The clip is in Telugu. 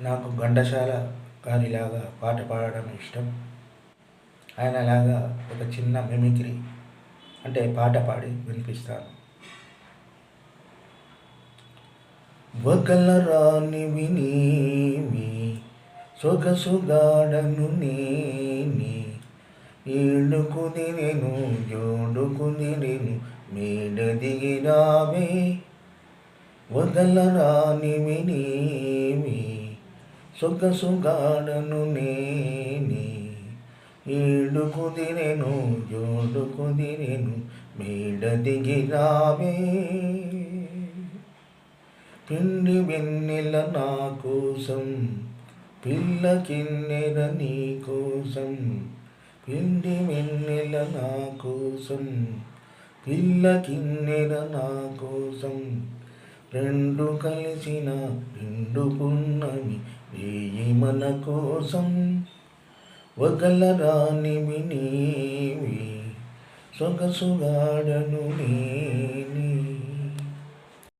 నాకు ఘంటసాల గారిలాగా పాట పాడడం ఇష్టం. ఆయనలాగా ఒక చిన్న మిమిక్రీ అంటే పాట పాడి వినిపిస్తాను. వగలరానివి నీవి సొగసుగాడను నేనే, ఏడు కుదిరెను జోడు కుదిరెను మేడ దిగిరావే. వగలరానివి నీవి సొగసుగాడను నేనే, ఏడు కుదిరెను జోడు కుదిరెను మేడ దిగిరావే. పిండి వెన్నెల నా కోసం, పిల్ల కిన్నెర నీ కోసం. పిండి వెన్నెల నా కోసం, పిల్ల కిన్నెర నా కోసం. రెండు కలిసిన రెండు పున్నమి రేయి మన కోసం. వగలరానివి నీవి సొగసుగాడను నేనే.